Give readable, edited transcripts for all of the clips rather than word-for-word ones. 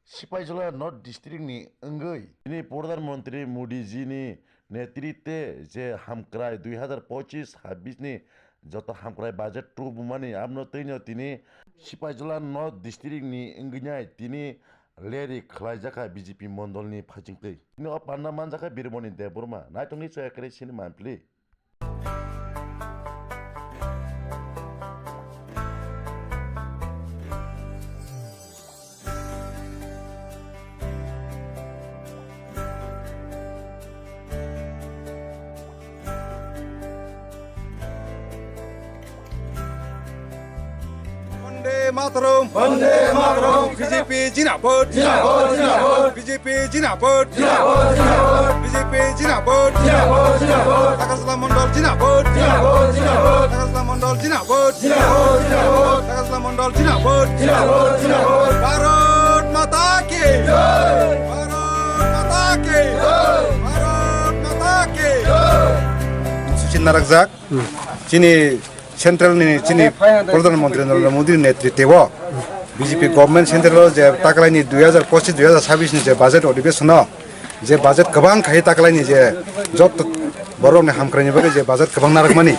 Sepahijala North District ni Ungwi ini প্রধানমন্ত্রী মোদিজিনি নেতৃত্বে যে হামক্রাই 2025-26 ni যত হামক্রাই বাজেট ট্রুবুমানি আমনো তৈনো তিনি Sepahijala North District ni Ungwi তিনি Relly খাইজাকা বিজেপি মন্ডলনি ফাইজিংতৈ তিনি অপান্না মানজাকা বিরমনি দেবরমা নাইতংনি চয়াকরে সিনি মানপ্লি Mataram, Vande Mataram, BJP Jinapur, Jinapur, Jinapur, BJP Jinapur, Jinapur, Jinapur, BJP Jinapur, Jinapur, Jinapur, Takasla Mondol Jinapur, Jinapur, Jinapur, Takasla Mondol Jinapur, Jinapur, Jinapur, Takasla Mondol Jinapur, Jinapur, Jinapur, Bharat Mata ki Jai, Bharat Mata ki Jai, Bharat Mata ki Jai. Suchin Narakzak, Tini central চিনি প্রধানমন্ত্রী নরেন্দ্র মোদীর নেতৃত্বে BJP government central যে তাকলাইনি 2025-2026 ni যে budget অধিবেশন যে budget গোबां খাই তাকলাইনি যে যত বরং হামক্রাইনি বাগে যে বাজেট গোबां নারকমানি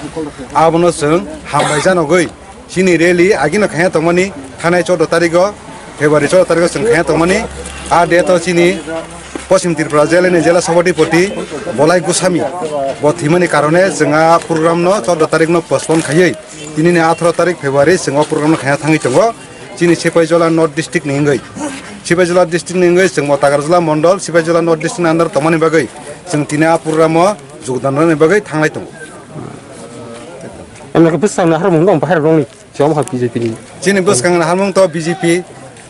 আবনো जों হামবাই জানগৈ চিনি রেলি আগিনো খায়া তমানি থানায় 14 তারিখ ফেব্রুয়ারি 14 তারিখ जों খায়া তমানি আ ডেট চিনি পশ্চিম ত্রিপুরা জেলাनि জেলা সভাপতি বলাই গোস্বামী বথিমানি কারণে जोंहा প্রোগ্রাম ন 14 তারিখ ন পোস্টপোন খাयै দিনিনি 18 তারিখ ফেব্রুয়ারি जों প্রোগ্রাম খায়া থাঙ্গি দङ চিনি Sepahijala North District ni Ungwi Sepahijala District ni Ungwi जों Tagarjala Mondol Sepahijala North District ni आन्दार तमानि बागै जों तिना प्रोग्राम जोगदान होनायनि बागै थांलाय दङ एमके बुसांनो हारमुं दं बाहेर दंनि जम हा बीजेपी नि चिनि बुसखांनो हारमुं त BJP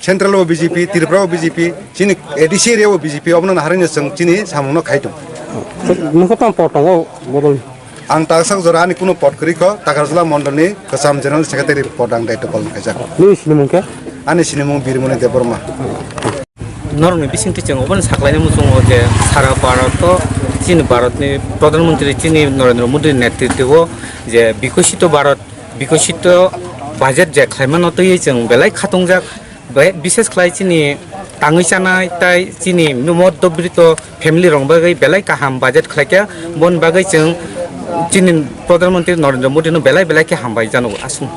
central BJP Tripura BJP चिनि एडिसि एरिया बीजेपी अबनो हारिनो जों चिनि सामुनो खायदों नोंखौ त पटंग बदल आं ताकसाक जरानि कुनो पटकरिखौ Tagarjala Mondolनि गोसाम जेनेरेल सेक्रेटारि पद आं दायित्व पालन खायजाक नि सिनिमुंके आंनि सिनिमुं बिरमनि देबबर्मा नरनि बिसिंथि जों अबन साख्लायनो मुसुङ जे सारा भारत चीन भारतनि प्रधानमन्त्री चीनी नरेंद्र मोदी नेतृत्व जे विकसित बाजेट जे खायमानो तयै जों बेलाय खातंजाक विशेष खाय चीनी ताङै जानाय ताय चीनी मध्यबित्त फेमिलि रं बागै बेलाय गाहाम बाजेट खायका बन बागै जों चीनी प्रधानमन्त्री नरेंद्र मोदी नो बेलाय के हामबाय जानो आसुं